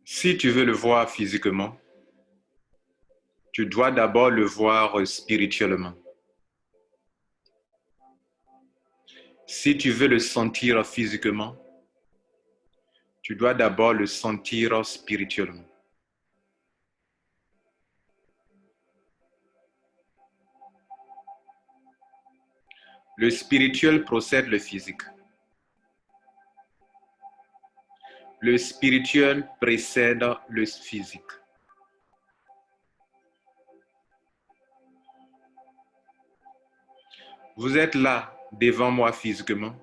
Si tu veux le voir physiquement, tu dois d'abord le voir spirituellement. Si tu veux le sentir physiquement, tu dois d'abord le sentir spirituellement. Le spirituel procède le physique. Le spirituel précède le physique. Vous êtes là devant moi physiquement,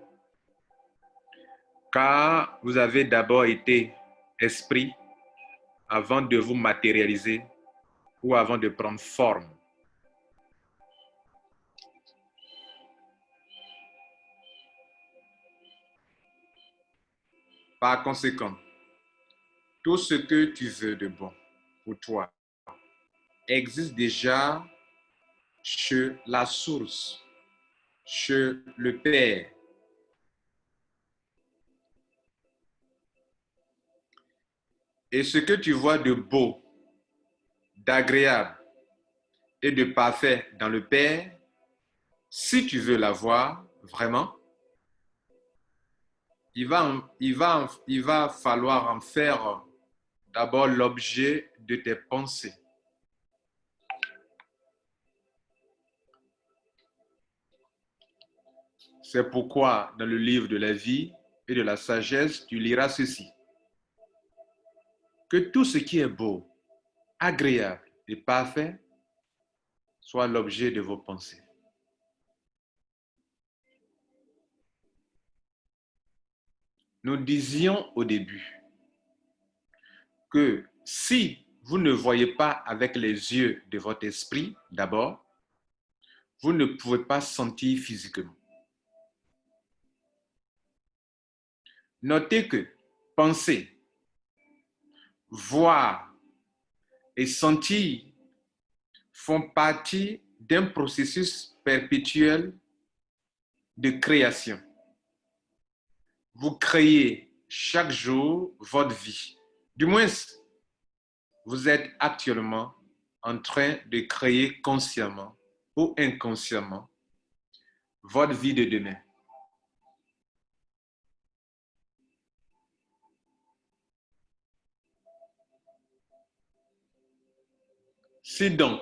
car vous avez d'abord été esprit avant de vous matérialiser ou avant de prendre forme. Par conséquent, tout ce que tu veux de bon pour toi existe déjà chez la source, chez le Père. Et ce que tu vois de beau, d'agréable et de parfait dans le Père, si tu veux l'avoir vraiment, il va falloir en faire d'abord l'objet de tes pensées. C'est pourquoi dans le livre de la vie et de la sagesse, tu liras ceci. Que tout ce qui est beau, agréable et parfait soit l'objet de vos pensées. Nous disions au début que si vous ne voyez pas avec les yeux de votre esprit d'abord, vous ne pouvez pas sentir physiquement. Notez que penser, voir et sentir font partie d'un processus perpétuel de création. Vous créez chaque jour votre vie. Du moins, vous êtes actuellement en train de créer consciemment ou inconsciemment votre vie de demain. Si donc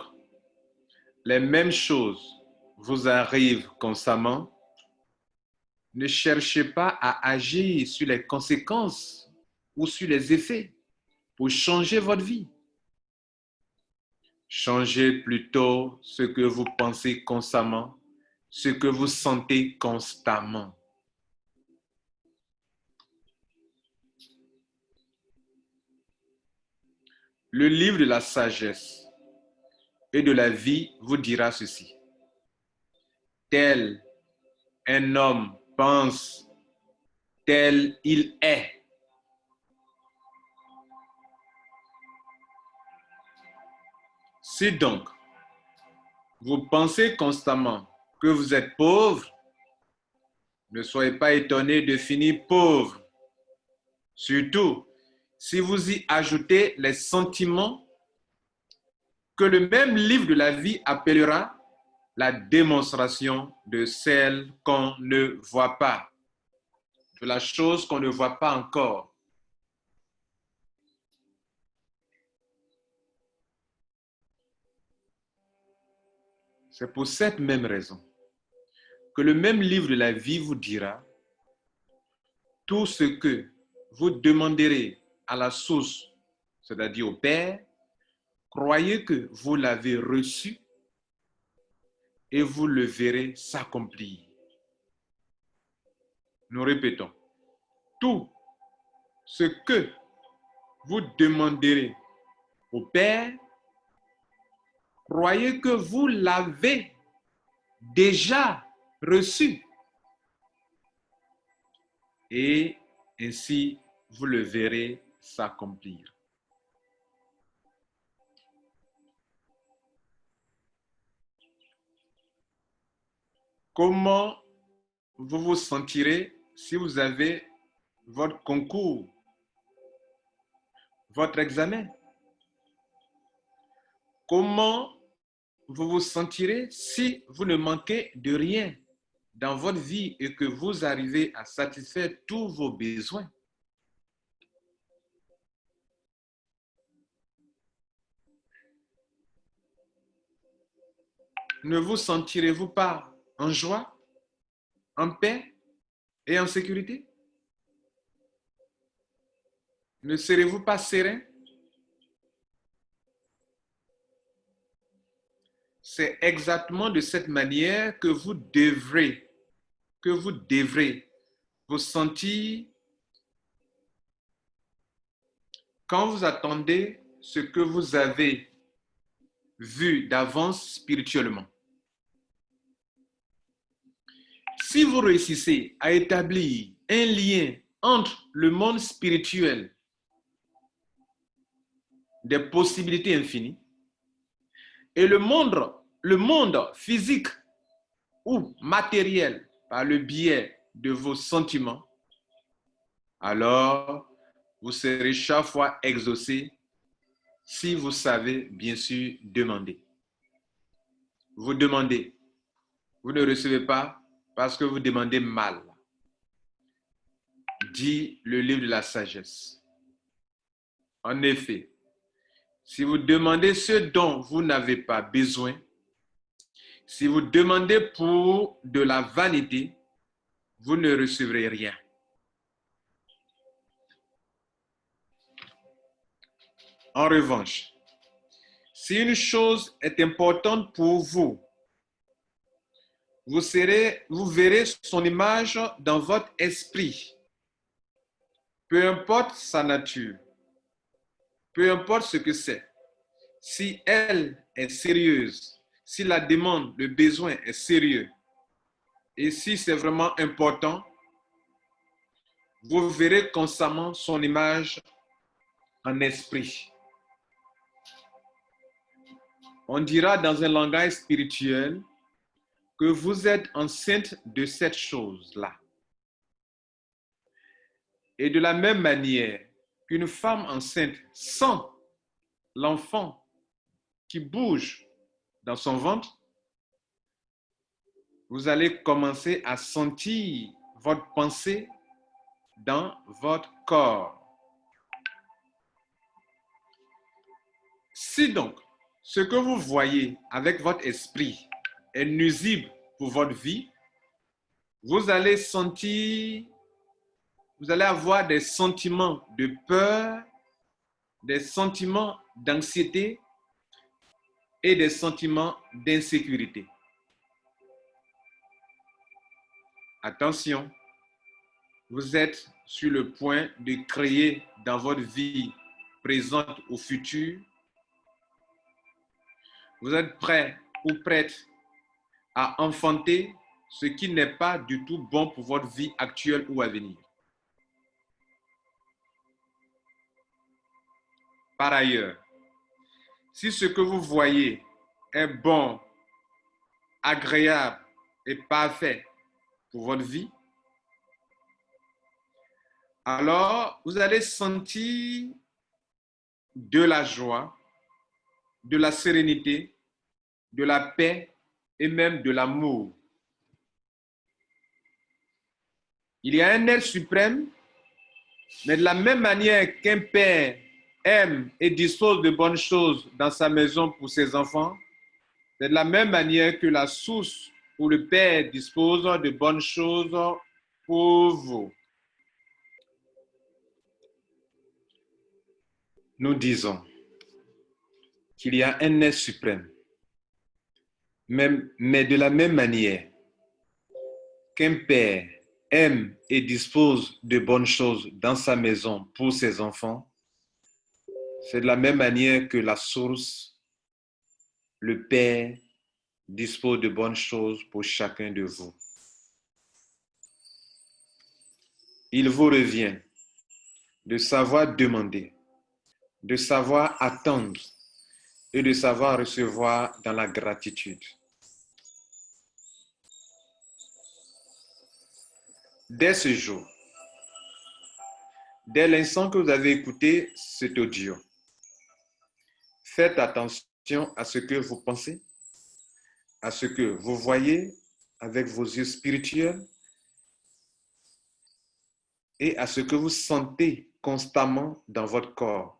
les mêmes choses vous arrivent constamment, ne cherchez pas à agir sur les conséquences ou sur les effets pour changer votre vie. Changez plutôt ce que vous pensez constamment, ce que vous sentez constamment. Le livre de la sagesse et de la vie vous dira ceci. Tel un homme pense, tel il est. Si donc vous pensez constamment que vous êtes pauvre, ne soyez pas étonné de finir pauvre. Surtout si vous y ajoutez les sentiments que le même livre de la vie appellera la démonstration de celle qu'on ne voit pas, de la chose qu'on ne voit pas encore. C'est pour cette même raison que le même livre de la vie vous dira tout ce que vous demanderez à la source, c'est-à-dire au Père, croyez que vous l'avez reçu et vous le verrez s'accomplir. Nous répétons, tout ce que vous demanderez au Père, croyez que vous l'avez déjà reçu. Et ainsi, vous le verrez s'accomplir. Comment vous vous sentirez si vous avez votre concours, votre examen? Comment vous vous sentirez si vous ne manquez de rien dans votre vie et que vous arrivez à satisfaire tous vos besoins? Ne vous sentirez-vous pas en joie, en paix et en sécurité? Ne serez-vous pas serein? C'est exactement de cette manière que vous devrez vous sentir quand vous attendez ce que vous avez vu d'avance spirituellement. Si vous réussissez à établir un lien entre le monde spirituel des possibilités infinies et le monde physique ou matériel par le biais de vos sentiments, alors vous serez chaque fois exaucé si vous savez bien sûr demander. Vous demandez, vous ne recevez pas parce que vous demandez mal, dit le livre de la sagesse. En effet, si vous demandez ce dont vous n'avez pas besoin, si vous demandez pour de la vanité, vous ne recevrez rien. En revanche, si une chose est importante pour vous, vous verrez son image dans votre esprit. Peu importe sa nature, peu importe ce que c'est. Si elle est sérieuse, si la demande, le besoin est sérieux, et si c'est vraiment important, vous verrez constamment son image en esprit. On dira dans un langage spirituel que vous êtes enceinte de cette chose-là. Et de la même manière qu'une femme enceinte sent l'enfant qui bouge dans son ventre, vous allez commencer à sentir votre pensée dans votre corps. Si donc ce que vous voyez avec votre esprit est nuisible pour votre vie, vous allez avoir des sentiments de peur, des sentiments d'anxiété et des sentiments d'insécurité. Attention, vous êtes sur le point de créer dans votre vie présente ou future. Vous êtes prêt ou prête à enfanter ce qui n'est pas du tout bon pour votre vie actuelle ou à venir. Par ailleurs, si ce que vous voyez est bon, agréable et parfait pour votre vie, alors vous allez sentir de la joie, de la sérénité, de la paix et même de l'amour. Il y a un être suprême, mais de la même manière qu'un père aime et dispose de bonnes choses dans sa maison pour ses enfants, c'est de la même manière que la source où le Père dispose de bonnes choses pour vous. Nous disons qu'il y a un être suprême, mais de la même manière qu'un père aime et dispose de bonnes choses dans sa maison pour ses enfants, c'est de la même manière que la source, le Père, dispose de bonnes choses pour chacun de vous. Il vous revient de savoir demander, de savoir attendre et de savoir recevoir dans la gratitude. dès ce jour, dès l'instant que vous avez écouté cet audio, faites attention à ce que vous pensez, à ce que vous voyez avec vos yeux spirituels et à ce que vous sentez constamment dans votre corps.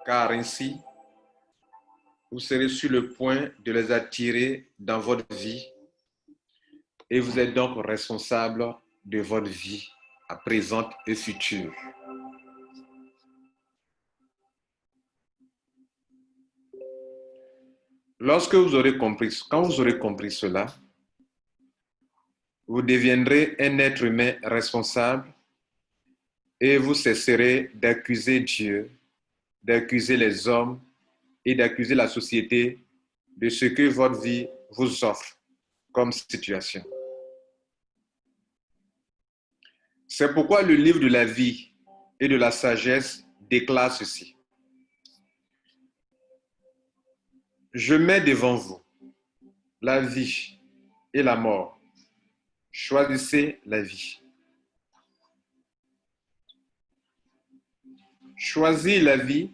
Car ainsi, vous serez sur le point de les attirer dans votre vie et vous êtes donc responsable de votre vie à présente et future. Quand vous aurez compris cela, vous deviendrez un être humain responsable et vous cesserez d'accuser Dieu, d'accuser les hommes et d'accuser la société de ce que votre vie vous offre comme situation. C'est pourquoi le livre de la vie et de la sagesse déclare ceci. Je mets devant vous la vie et la mort. Choisissez la vie. Choisir la vie,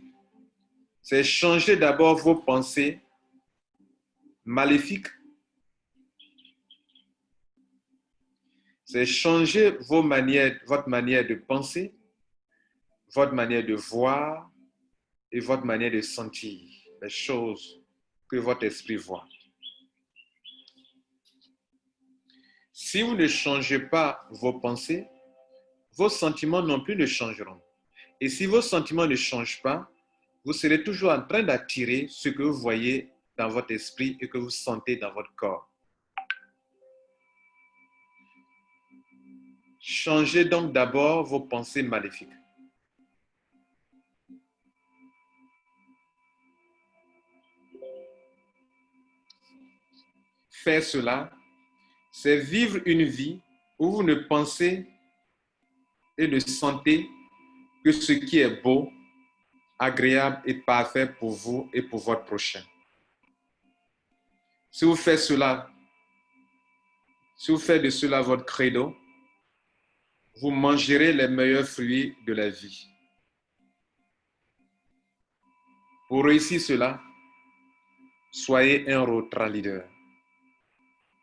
c'est changer d'abord vos pensées maléfiques. C'est changer votre manière de penser, votre manière de voir et votre manière de sentir les choses que votre esprit voit. Si vous ne changez pas vos pensées, vos sentiments non plus ne changeront. Et si vos sentiments ne changent pas, vous serez toujours en train d'attirer ce que vous voyez dans votre esprit et que vous sentez dans votre corps. Changez donc d'abord vos pensées maléfiques. Faire cela, c'est vivre une vie où vous ne pensez et ne sentez que ce qui est beau, agréable et parfait pour vous et pour votre prochain. Si vous faites cela, si vous faites de cela votre credo, vous mangerez les meilleurs fruits de la vie. Pour réussir cela, soyez un Rotra leader.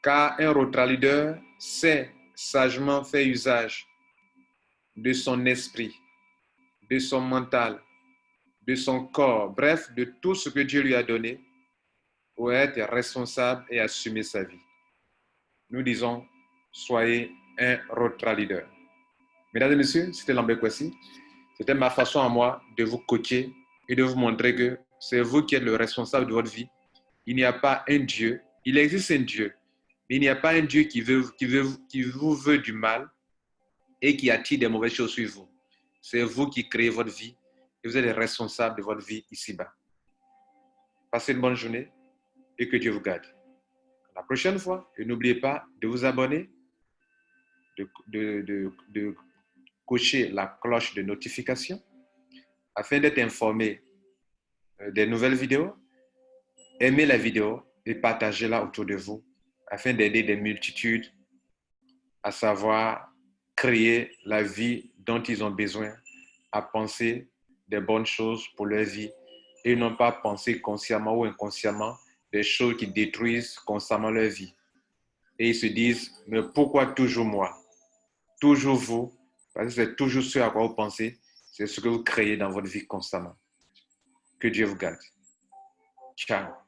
Car un Rotra leader sait sagement faire usage de son esprit, de son mental, de son corps, bref, de tout ce que Dieu lui a donné pour être responsable et assumer sa vie. Nous disons, soyez un Rotra leader. Mesdames et messieurs, c'était Lambert Kwesi. C'était ma façon à moi de vous coacher et de vous montrer que c'est vous qui êtes le responsable de votre vie. Il n'y a pas un Dieu. Il existe un Dieu, mais il n'y a pas un Dieu qui vous veut du mal et qui attire des mauvaises choses sur vous. C'est vous qui créez votre vie et vous êtes les responsables de votre vie ici-bas. Passez une bonne journée et que Dieu vous garde. La prochaine fois, et n'oubliez pas de vous abonner, de cocher la cloche de notification afin d'être informé des nouvelles vidéos. Aimez la vidéo et partagez-la autour de vous afin d'aider des multitudes à savoir créer la vie dont ils ont besoin, à penser des bonnes choses pour leur vie et non pas penser consciemment ou inconsciemment des choses qui détruisent constamment leur vie. Et ils se disent, mais pourquoi toujours moi? Toujours vous, parce que c'est toujours ce à quoi vous pensez, c'est ce que vous créez dans votre vie constamment. Que Dieu vous garde. Ciao.